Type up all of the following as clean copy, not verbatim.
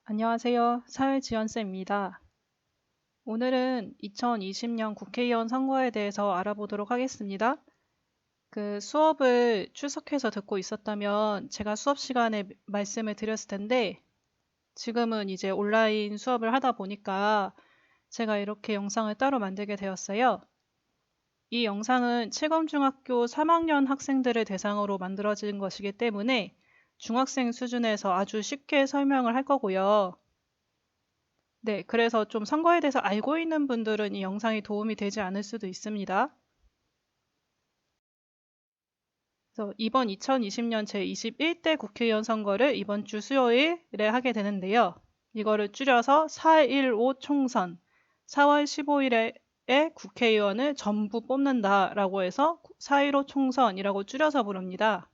안녕하세요. 사회지원쌤입니다. 오늘은 2020년 국회의원 선거에 대해서 알아보도록 하겠습니다. 수업을 출석해서 듣고 있었다면 제가 수업 시간에 말씀을 드렸을 텐데 지금은 이제 온라인 수업을 하다 보니까 제가 이렇게 영상을 따로 만들게 되었어요. 이 영상은 채검중학교 3학년 학생들을 대상으로 만들어진 것이기 때문에 중학생 수준에서 아주 쉽게 설명을 할 거고요. 네, 그래서 좀 선거에 대해서 알고 있는 분들은 이 영상이 도움이 되지 않을 수도 있습니다. 그래서 이번 2020년 제21대 국회의원 선거를 이번 주 수요일에 하게 되는데요. 이거를 줄여서 4.15 총선, 4월 15일에 국회의원을 전부 뽑는다라고 해서 4.15 총선이라고 줄여서 부릅니다.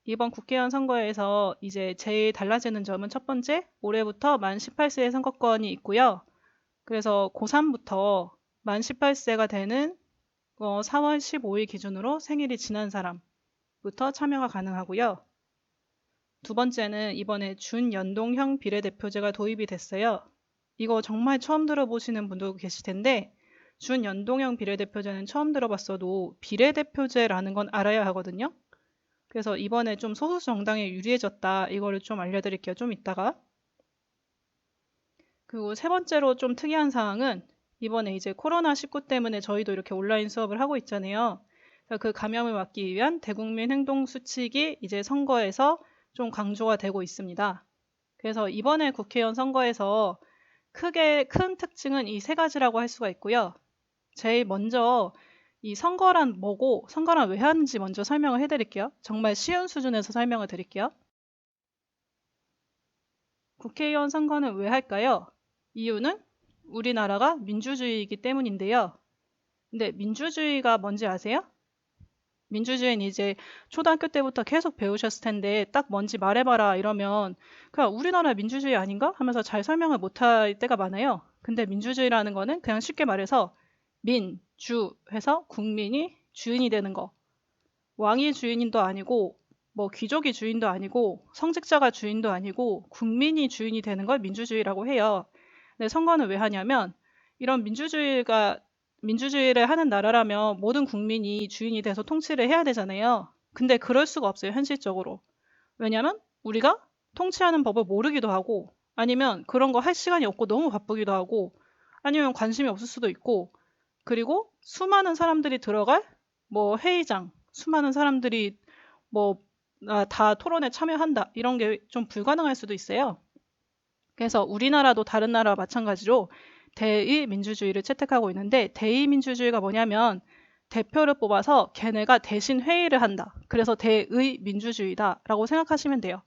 이번 국회의원 선거에서 이제 제일 달라지는 점은 첫 번째, 올해부터 만 18세의 선거권이 있고요. 그래서 고3부터 만 18세가 되는 4월 15일 기준으로 생일이 지난 사람부터 참여가 가능하고요. 두 번째는 이번에 준연동형 비례대표제가 도입이 됐어요. 이거 정말 처음 들어보시는 분도 계실 텐데 준연동형 비례대표제는 처음 들어봤어도 비례대표제라는 건 알아야 하거든요. 그래서 이번에 좀 소수 정당에 유리해졌다. 이거를 좀 알려드릴게요. 좀 이따가. 그리고 세 번째로 좀 특이한 사항은 이번에 이제 코로나19 때문에 저희도 이렇게 온라인 수업을 하고 있잖아요. 그 감염을 막기 위한 대국민 행동 수칙이 이제 선거에서 좀 강조가 되고 있습니다. 그래서 이번에 국회의원 선거에서 크게 큰 특징은 이 세 가지라고 할 수가 있고요. 제일 먼저 이 선거란 뭐고 선거란 왜 하는지 먼저 설명을 해드릴게요. 정말 쉬운 수준에서 설명을 드릴게요. 국회의원 선거는 왜 할까요? 이유는 우리나라가 민주주의이기 때문인데요. 근데 민주주의가 뭔지 아세요? 민주주의는 이제 초등학교 때부터 계속 배우셨을 텐데 딱 뭔지 말해봐라 이러면 그냥 우리나라 민주주의 아닌가? 하면서 잘 설명을 못할 때가 많아요. 근데 민주주의라는 거는 그냥 쉽게 말해서 민, 주 해서 국민이 주인이 되는 거. 왕이 주인도 아니고 뭐 귀족이 주인도 아니고 성직자가 주인도 아니고 국민이 주인이 되는 걸 민주주의라고 해요. 근데 선거는 왜 하냐면 이런 민주주의를 하는 나라라면 모든 국민이 주인이 돼서 통치를 해야 되잖아요. 근데 그럴 수가 없어요, 현실적으로. 왜냐면 우리가 통치하는 법을 모르기도 하고 아니면 그런 거 할 시간이 없고 너무 바쁘기도 하고 아니면 관심이 없을 수도 있고 그리고 수많은 사람들이 들어갈 뭐 회의장, 수많은 사람들이 뭐 다 토론에 참여한다 이런 게 좀 불가능할 수도 있어요. 그래서 우리나라도 다른 나라와 마찬가지로 대의 민주주의를 채택하고 있는데 대의 민주주의가 뭐냐면 대표를 뽑아서 걔네가 대신 회의를 한다. 그래서 대의 민주주의다라고 생각하시면 돼요.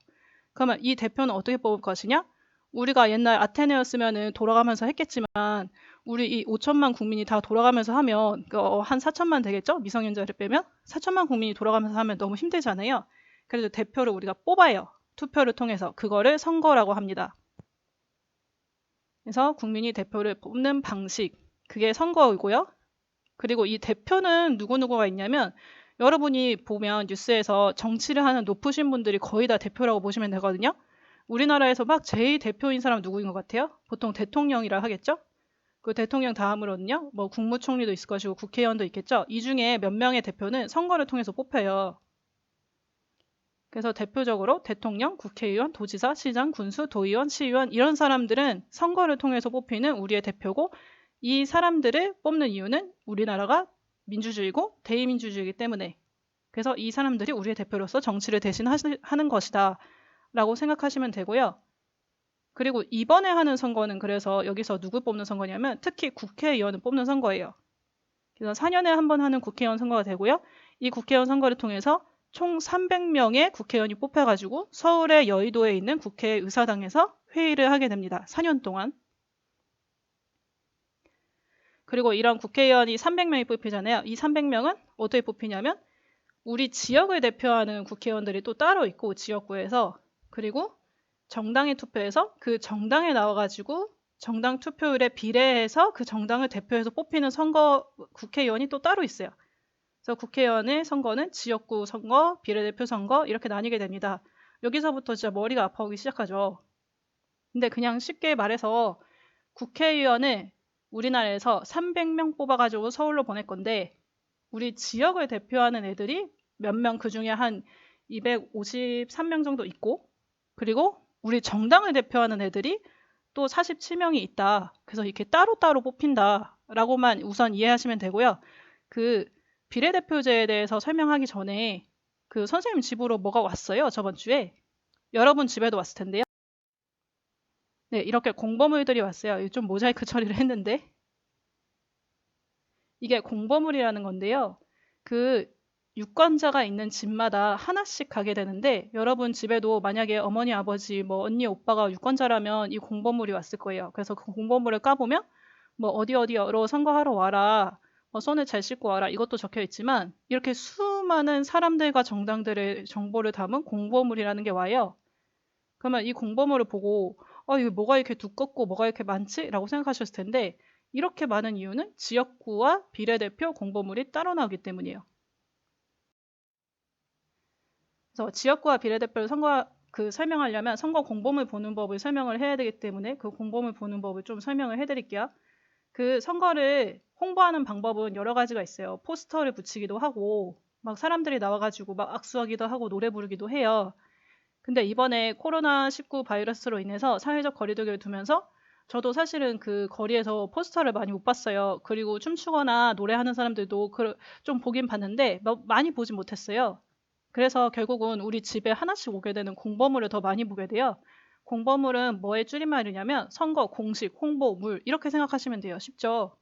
그러면 이 대표는 어떻게 뽑을 것이냐? 우리가 옛날 아테네였으면 돌아가면서 했겠지만 우리 이 5천만 국민이 다 돌아가면서 하면 한 4천만 되겠죠? 미성년자를 빼면 4천만 국민이 돌아가면서 하면 너무 힘들잖아요. 그래서 대표를 우리가 뽑아요. 투표를 통해서 그거를 선거라고 합니다. 그래서 국민이 대표를 뽑는 방식 그게 선거이고요. 그리고 이 대표는 누구누구가 있냐면 여러분이 보면 뉴스에서 정치를 하는 높으신 분들이 거의 다 대표라고 보시면 되거든요. 우리나라에서 막 제일 대표인 사람 누구인 것 같아요? 보통 대통령이라 하겠죠? 그 대통령 다음으로는요, 뭐 국무총리도 있을 것이고 국회의원도 있겠죠? 이 중에 몇 명의 대표는 선거를 통해서 뽑혀요. 그래서 대표적으로 대통령, 국회의원, 도지사, 시장, 군수, 도의원, 시의원 이런 사람들은 선거를 통해서 뽑히는 우리의 대표고 이 사람들을 뽑는 이유는 우리나라가 민주주의고 대의민주주의이기 때문에 그래서 이 사람들이 우리의 대표로서 정치를 대신하는 것이다 라고 생각하시면 되고요. 그리고 이번에 하는 선거는 그래서 여기서 누구 뽑는 선거냐면 특히 국회의원을 뽑는 선거예요. 그래서 4년에 한 번 하는 국회의원 선거가 되고요. 이 국회의원 선거를 통해서 총 300명의 국회의원이 뽑혀가지고 서울의 여의도에 있는 국회의사당에서 회의를 하게 됩니다. 4년 동안. 그리고 이런 국회의원이 300명이 뽑히잖아요. 이 300명은 어떻게 뽑히냐면 우리 지역을 대표하는 국회의원들이 또 따로 있고 지역구에서 그리고 정당의 투표에서 그 정당에 나와가지고 정당 투표율에 비례해서 그 정당을 대표해서 뽑히는 선거 국회의원이 또 따로 있어요. 그래서 국회의원의 선거는 지역구 선거, 비례대표 선거 이렇게 나뉘게 됩니다. 여기서부터 진짜 머리가 아파오기 시작하죠. 근데 그냥 쉽게 말해서 국회의원을 우리나라에서 300명 뽑아가지고 서울로 보낼 건데 우리 지역을 대표하는 애들이 몇 명 그중에 한 253명 정도 있고 그리고 우리 정당을 대표하는 애들이 또 47명이 있다. 그래서 이렇게 따로따로 뽑힌다라고만 우선 이해하시면 되고요. 그 비례대표제에 대해서 설명하기 전에 그 선생님 집으로 뭐가 왔어요. 저번 주에. 여러분 집에도 왔을 텐데요. 네, 이렇게 공보물들이 왔어요. 좀 모자이크 처리를 했는데 이게 공보물이라는 건데요. 그 유권자가 있는 집마다 하나씩 가게 되는데 여러분 집에도 만약에 어머니, 아버지, 뭐 언니, 오빠가 유권자라면 이 공보물이 왔을 거예요. 그래서 그 공보물을 까보면 뭐 어디로 선거하러 와라. 뭐 손을 잘 씻고 와라. 이것도 적혀 있지만 이렇게 수많은 사람들과 정당들의 정보를 담은 공보물이라는 게 와요. 그러면 이 공보물을 보고 이거 뭐가 이렇게 두껍고 뭐가 이렇게 많지? 라고 생각하셨을 텐데 이렇게 많은 이유는 지역구와 비례대표 공보물이 따로 나오기 때문이에요. 그래서 지역구와 비례대표를 설명하려면 선거 공보물 보는 법을 설명을 해야 되기 때문에 그 공보물 보는 법을 좀 설명을 해드릴게요. 그 선거를 홍보하는 방법은 여러 가지가 있어요. 포스터를 붙이기도 하고 막 사람들이 나와가지고 막 악수하기도 하고 노래 부르기도 해요. 근데 이번에 코로나19 바이러스로 인해서 사회적 거리두기를 두면서 저도 사실은 그 거리에서 포스터를 많이 못 봤어요. 그리고 춤추거나 노래하는 사람들도 좀 보긴 봤는데 많이 보진 못했어요. 그래서 결국은 우리 집에 하나씩 오게 되는 공보물을 더 많이 보게 돼요. 공보물은 뭐의 줄임말이냐면 선거, 공식, 홍보물 이렇게 생각하시면 돼요. 쉽죠?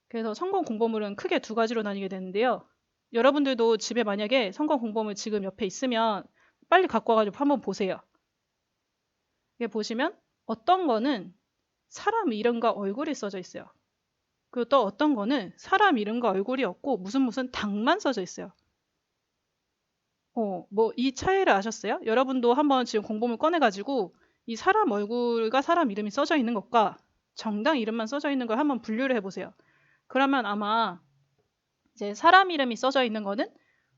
그래서 선거 공보물은 크게 두 가지로 나뉘게 되는데요. 여러분들도 집에 만약에 선거 공보물 지금 옆에 있으면 빨리 갖고 와가지고 한번 보세요. 이게 보시면 어떤 거는 사람 이름과 얼굴이 써져 있어요. 그리고 또 어떤 거는 사람 이름과 얼굴이 없고 무슨 당만 써져 있어요. 뭐 이 차이를 아셨어요? 여러분도 한번 지금 공보물 꺼내가지고 이 사람 얼굴과 사람 이름이 써져 있는 것과 정당 이름만 써져 있는 걸 한번 분류를 해보세요. 그러면 아마 이제 사람 이름이 써져 있는 거는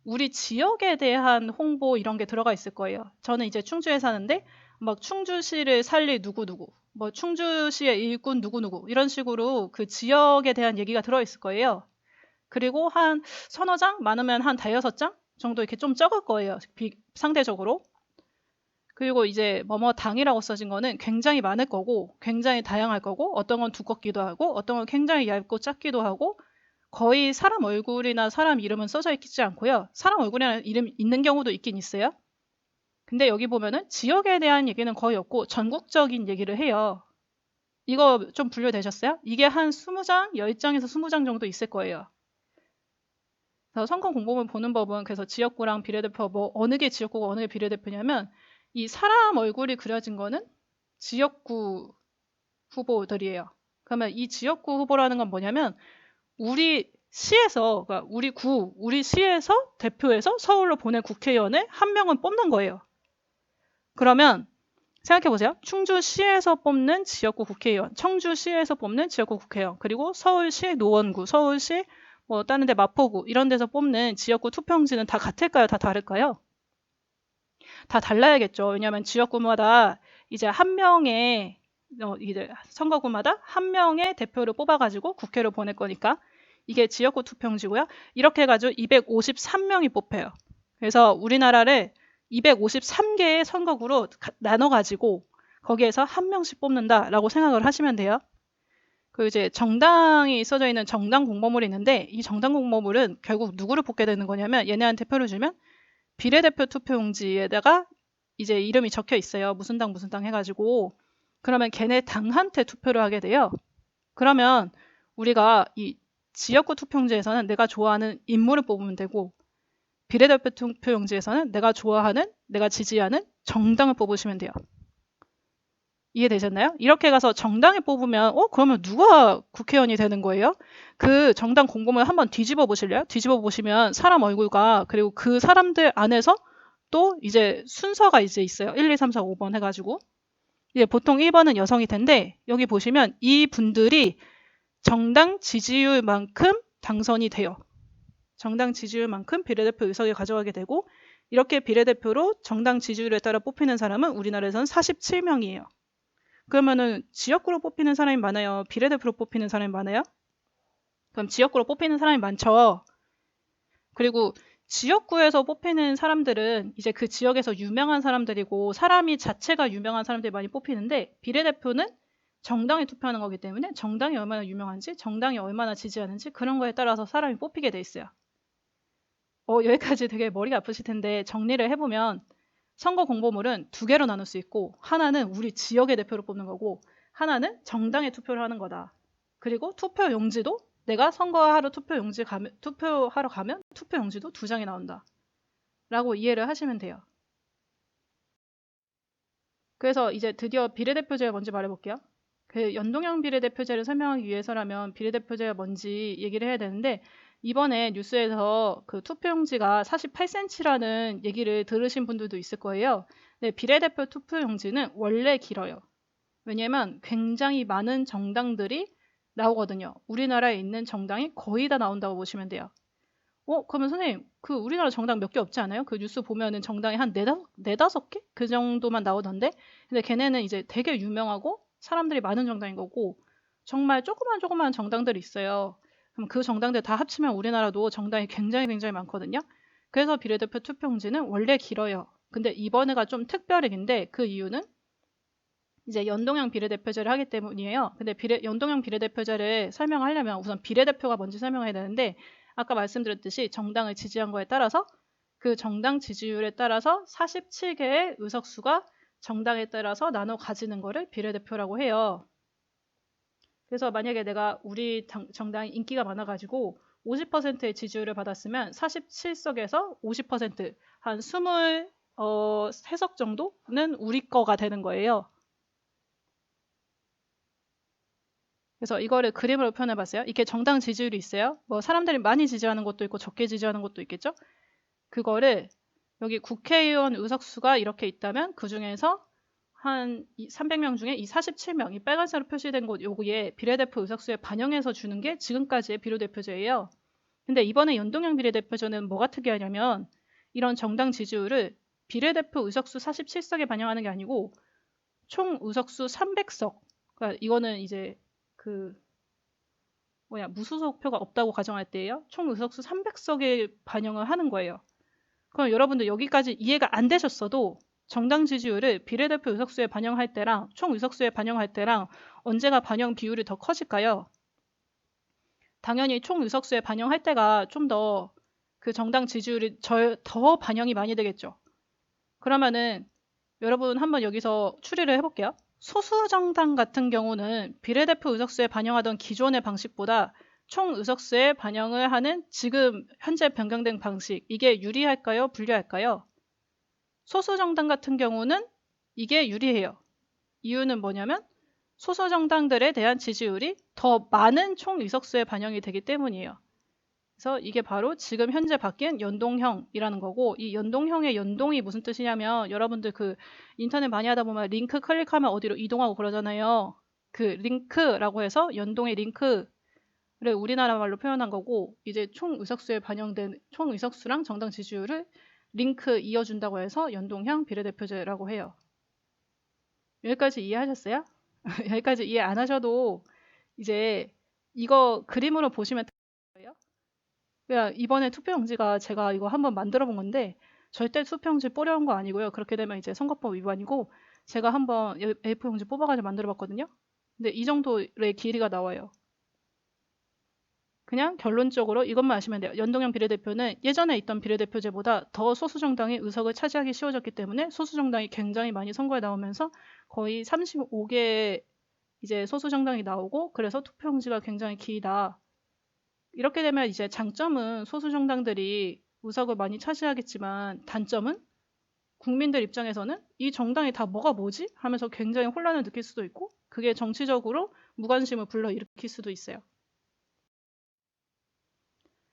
우리 지역에 대한 홍보 이런 게 들어가 있을 거예요. 저는 이제 충주에 사는데 막 충주시를 살릴 누구누구, 뭐 충주시의 일꾼 누구누구 이런 식으로 그 지역에 대한 얘기가 들어있을 거예요. 그리고 한 서너 장, 많으면 한 대여섯 장 정도 이렇게 좀 적을 거예요. 상대적으로. 그리고 이제 뭐뭐 당이라고 써진 거는 굉장히 많을 거고 굉장히 다양할 거고 어떤 건 두껍기도 하고 어떤 건 굉장히 얇고 작기도 하고 거의 사람 얼굴이나 사람 이름은 써져 있지 않고요. 사람 얼굴이나 이름 있는 경우도 있긴 있어요. 근데 여기 보면은 지역에 대한 얘기는 거의 없고 전국적인 얘기를 해요. 이거 좀 분류되셨어요? 이게 한 20장, 10장에서 20장 정도 있을 거예요. 그래서 선거 공보물 보는 법은 그래서 지역구랑 비례대표 뭐 어느 게 지역구고 어느 게 비례대표냐면 이 사람 얼굴이 그려진 거는 지역구 후보들이에요. 그러면 이 지역구 후보라는 건 뭐냐면 우리 시에서, 그러니까 우리 시에서 대표해서 서울로 보낸 국회의원을 한 명은 뽑는 거예요. 그러면 생각해보세요. 충주시에서 뽑는 지역구 국회의원, 청주시에서 뽑는 지역구 국회의원, 그리고 서울시 노원구, 서울시 뭐 다른 데 마포구 이런 데서 뽑는 지역구 투표용지는 다 같을까요? 다 다를까요? 다 달라야겠죠. 왜냐하면 지역구마다 이제 한 명의 이제 선거구마다 한 명의 대표를 뽑아가지고 국회로 보낼 거니까 이게 지역구 투표용지고요. 이렇게 해가지고 253명이 뽑혀요. 그래서 우리나라를 253개의 선거구로 나눠가지고 거기에서 한 명씩 뽑는다라고 생각을 하시면 돼요. 그 이제 정당이 써져 있는 정당 공보물이 있는데 이 정당 공보물은 결국 누구를 뽑게 되는 거냐면 얘네한테 표를 주면 비례대표 투표용지에다가 이제 이름이 적혀 있어요. 무슨 당 해가지고 그러면 걔네 당한테 투표를 하게 돼요. 그러면 우리가 이 지역구 투표용지에서는 내가 좋아하는 인물을 뽑으면 되고 비례대표 투표용지에서는 내가 지지하는 정당을 뽑으시면 돼요. 이해되셨나요? 이렇게 가서 정당에 뽑으면 그러면 누가 국회의원이 되는 거예요? 그 정당 공보물 한번 뒤집어 보실래요? 뒤집어 보시면 사람 얼굴과 그리고 그 사람들 안에서 또 이제 순서가 이제 있어요. 1, 2, 3, 4, 5번 해가지고 이제 보통 1번은 여성일 텐데 여기 보시면 이 분들이 정당 지지율만큼 당선이 돼요. 정당 지지율만큼 비례대표 의석을 가져가게 되고 이렇게 비례대표로 정당 지지율에 따라 뽑히는 사람은 우리나라에서는 47명이에요. 그러면은 지역구로 뽑히는 사람이 많아요? 비례대표로 뽑히는 사람이 많아요? 그럼 지역구로 뽑히는 사람이 많죠. 그리고 지역구에서 뽑히는 사람들은 이제 그 지역에서 유명한 사람들이고 사람이 자체가 유명한 사람들이 많이 뽑히는데 비례대표는 정당에 투표하는 거기 때문에 정당이 얼마나 유명한지 정당이 얼마나 지지하는지 그런 거에 따라서 사람이 뽑히게 돼 있어요. 여기까지 되게 머리가 아프실 텐데 정리를 해보면 선거 공보물은 두 개로 나눌 수 있고 하나는 우리 지역의 대표를 뽑는 거고 하나는 정당에 투표를 하는 거다. 그리고 투표 용지도 내가 선거하러 투표하러 가면 투표 용지도 2장이 나온다. 라고 이해를 하시면 돼요. 그래서 이제 드디어 비례대표제 뭔지 말해볼게요. 그 연동형 비례대표제를 설명하기 위해서라면 비례대표제가 뭔지 얘기를 해야 되는데 이번에 뉴스에서 그 투표용지가 48cm라는 얘기를 들으신 분들도 있을 거예요. 네, 비례대표 투표용지는 원래 길어요. 왜냐면 굉장히 많은 정당들이 나오거든요. 우리나라에 있는 정당이 거의 다 나온다고 보시면 돼요. 그러면 선생님, 그 우리나라 정당 몇 개 없지 않아요? 그 뉴스 보면은 정당이 한 네다섯 개? 그 정도만 나오던데? 근데 걔네는 이제 되게 유명하고 사람들이 많은 정당인 거고, 정말 조그만 정당들이 있어요. 그럼 그 정당들 다 합치면 우리나라도 정당이 굉장히 많거든요? 그래서 비례대표 투표용지는 원래 길어요. 근데 이번에가 좀 특별히 긴데 그 이유는 이제 연동형 비례대표제를 하기 때문이에요. 근데 연동형 비례대표제를 설명하려면 우선 비례대표가 뭔지 설명해야 되는데 아까 말씀드렸듯이 정당을 지지한 거에 따라서 그 정당 지지율에 따라서 47개의 의석수가 정당에 따라서 나눠 가지는 거를 비례대표라고 해요. 그래서 만약에 내가 우리 정당이 인기가 많아가지고 50%의 지지율을 받았으면 47석에서 50%, 한 23석 정도는 우리 거가 되는 거예요. 그래서 이거를 그림으로 표현해 봤어요. 이게 정당 지지율이 있어요. 뭐 사람들이 많이 지지하는 것도 있고 적게 지지하는 것도 있겠죠. 그거를 여기 국회의원 의석수가 이렇게 있다면 그 중에서 한 300명 중에 이 47명, 이 빨간색으로 표시된 곳 여기에 비례대표 의석수에 반영해서 주는 게 지금까지의 비례대표제예요. 근데 이번에 연동형 비례대표제는 뭐가 특이하냐면 이런 정당 지지율을 비례대표 의석수 47석에 반영하는 게 아니고 총 의석수 300석. 그러니까 이거는 이제 그 무소속표가 없다고 가정할 때예요. 총 의석수 300석에 반영을 하는 거예요. 그럼 여러분들 여기까지 이해가 안 되셨어도 정당 지지율을 비례대표 의석수에 반영할 때랑 총 의석수에 반영할 때랑 언제가 반영 비율이 더 커질까요? 당연히 총 의석수에 반영할 때가 좀 더 그 정당 지지율이 더 반영이 많이 되겠죠. 그러면은 여러분 한번 여기서 추리를 해볼게요. 소수정당 같은 경우는 비례대표 의석수에 반영하던 기존의 방식보다 총 의석수에 반영을 하는 지금 현재 변경된 방식, 이게 유리할까요? 불리할까요? 소수정당 같은 경우는 이게 유리해요. 이유는 뭐냐면 소수정당들에 대한 지지율이 더 많은 총 의석수에 반영이 되기 때문이에요. 그래서 이게 바로 지금 현재 바뀐 연동형이라는 거고, 이 연동형의 연동이 무슨 뜻이냐면 여러분들 그 인터넷 많이 하다 보면 링크 클릭하면 어디로 이동하고 그러잖아요. 그 링크라고 해서 연동의 링크를 우리나라 말로 표현한 거고, 이제 총 의석수에 반영된 총 의석수랑 정당 지지율을 링크 이어준다고 해서 연동형 비례대표제라고 해요. 여기까지 이해하셨어요? 여기까지 이해 안 하셔도 이제 이거 그림으로 보시면 돼요. 이번에 투표용지가 제가 이거 한번 만들어 본 건데 절대 투표용지 뽀려운 거 아니고요. 그렇게 되면 이제 선거법 위반이고 제가 한번 A4용지 뽑아가지고 만들어 봤거든요. 근데 이 정도의 길이가 나와요. 그냥 결론적으로 이것만 아시면 돼요. 연동형 비례대표는 예전에 있던 비례대표제보다 더 소수정당이 의석을 차지하기 쉬워졌기 때문에 소수정당이 굉장히 많이 선거에 나오면서 거의 35개 이제 소수정당이 나오고 그래서 투표용지가 굉장히 길다. 이렇게 되면 이제 장점은 소수정당들이 의석을 많이 차지하겠지만 단점은 국민들 입장에서는 이 정당이 다 뭐지? 하면서 굉장히 혼란을 느낄 수도 있고 그게 정치적으로 무관심을 불러일으킬 수도 있어요.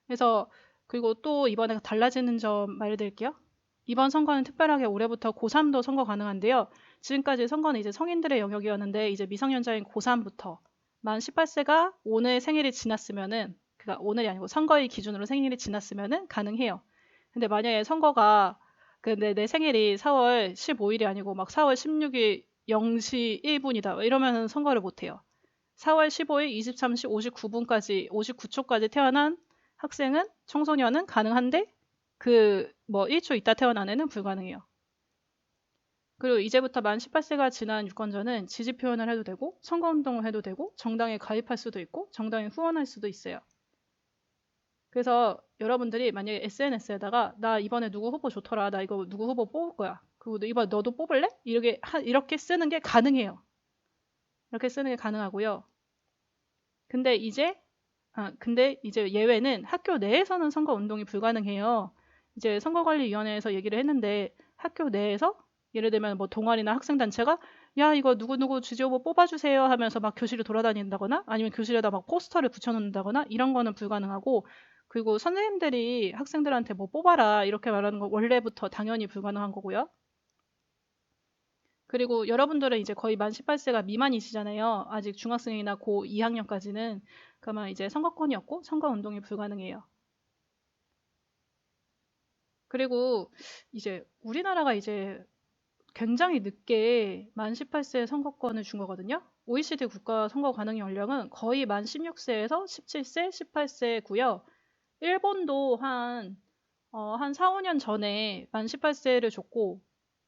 그래서 그리고 또 이번에 달라지는 점 말해드릴게요. 이번 선거는 특별하게 올해부터 고3도 선거 가능한데요. 지금까지 선거는 이제 성인들의 영역이었는데 이제 미성년자인 고3부터 만 18세가 오늘 생일이 지났으면은 그러니까 오늘이 아니고 선거일 기준으로 생일이 지났으면은 가능해요. 근데 만약에 선거가 근데 내 생일이 4월 15일이 아니고 막 4월 16일 0시 1분이다. 이러면 선거를 못 해요. 4월 15일 23시 59분까지, 59초까지 태어난 학생은, 청소년은 가능한데, 그, 뭐, 1초 있다 태어난 애는 불가능해요. 그리고 이제부터 만 18세가 지난 유권자는 지지 표현을 해도 되고, 선거운동을 해도 되고, 정당에 가입할 수도 있고, 정당에 후원할 수도 있어요. 그래서 여러분들이 만약에 SNS에다가 나 이번에 누구 후보 좋더라, 나 이거 누구 후보 뽑을 거야, 그리고 이번 너도 뽑을래? 이렇게 쓰는 게 가능해요. 이렇게 쓰는 게 가능하고요. 근데 이제 예외는 학교 내에서는 선거 운동이 불가능해요. 이제 선거관리위원회에서 얘기를 했는데, 학교 내에서 예를 들면 뭐 동아리나 학생단체가 야, 이거 누구누구 지지 후보 뽑아주세요 하면서 막 교실을 돌아다닌다거나, 아니면 교실에다 막 포스터를 붙여놓는다거나, 이런 거는 불가능하고, 그리고 선생님들이 학생들한테 뭐 뽑아라 이렇게 말하는 건 원래부터 당연히 불가능한 거고요. 그리고 여러분들은 이제 거의 만 18세가 미만이시잖아요. 아직 중학생이나 고 2학년까지는. 그러면 이제 선거권이 없고 선거운동이 불가능해요. 그리고 이제 우리나라가 이제 굉장히 늦게 만 18세 선거권을 준 거거든요. OECD 국가 선거 가능 연령은 거의 만 16세에서 17세, 18세고요. 일본도 한 4, 5년 전에 만 18세를 줬고,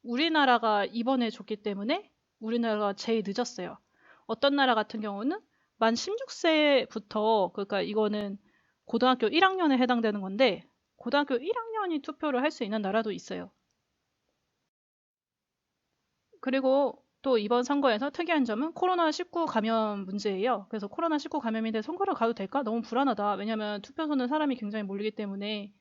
우리나라가 이번에 줬기 때문에 우리나라가 제일 늦었어요. 어떤 나라 같은 경우는 만 16세부터, 그러니까 이거는 고등학교 1학년에 해당되는 건데, 고등학교 1학년이 투표를 할 수 있는 나라도 있어요. 그리고 또 이번 선거에서 특이한 점은 코로나19 감염 문제예요. 그래서 코로나19 감염인데 선거를 가도 될까? 너무 불안하다. 왜냐면 투표소는 사람이 굉장히 몰리기 때문에.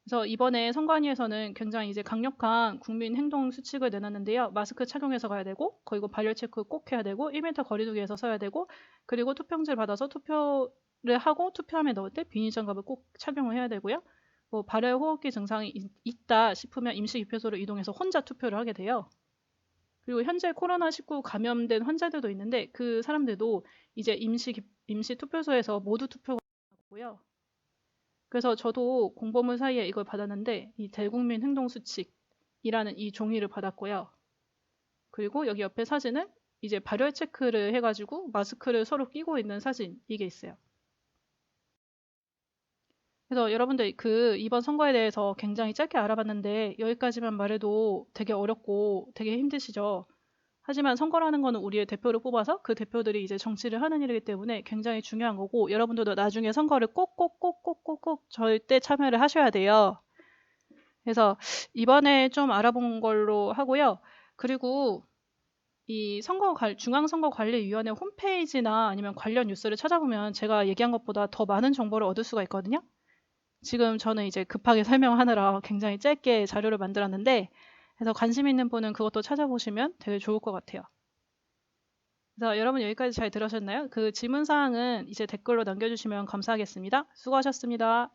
그래서 이번에 선관위에서는 굉장히 이제 강력한 국민 행동 수칙을 내놨는데요. 마스크 착용해서 가야 되고, 그리고 발열 체크 꼭 해야 되고, 1m 거리두기에서 서야 되고, 그리고 투표용지를 받아서 투표를 하고 투표함에 넣을 때 비닐장갑을 꼭 착용을 해야 되고요. 뭐 발열 호흡기 증상이 있다 싶으면 임시 기표소로 이동해서 혼자 투표를 하게 돼요. 그리고 현재 코로나19 감염된 환자들도 있는데, 그 사람들도 이제 임시 투표소에서 모두 투표가 하고요. 그래서 저도 공보물 사이에 이걸 받았는데, 이 대국민 행동수칙이라는 이 종이를 받았고요. 그리고 여기 옆에 사진은 이제 발열 체크를 해가지고 마스크를 서로 끼고 있는 사진, 이게 있어요. 그래서 여러분들 이번 선거에 대해서 굉장히 짧게 알아봤는데, 여기까지만 말해도 되게 어렵고 되게 힘드시죠? 하지만 선거라는 거는 우리의 대표를 뽑아서 그 대표들이 이제 정치를 하는 일이기 때문에 굉장히 중요한 거고, 여러분들도 나중에 선거를 꼭꼭꼭꼭꼭꼭 절대 참여를 하셔야 돼요. 그래서 이번에 좀 알아본 걸로 하고요. 그리고 이 중앙선거관리위원회 홈페이지나 아니면 관련 뉴스를 찾아보면 제가 얘기한 것보다 더 많은 정보를 얻을 수가 있거든요. 지금 저는 이제 급하게 설명하느라 굉장히 짧게 자료를 만들었는데, 그래서 관심 있는 분은 그것도 찾아보시면 되게 좋을 것 같아요. 그래서 여러분 여기까지 잘 들으셨나요? 그 질문사항은 이제 댓글로 남겨주시면 감사하겠습니다. 수고하셨습니다.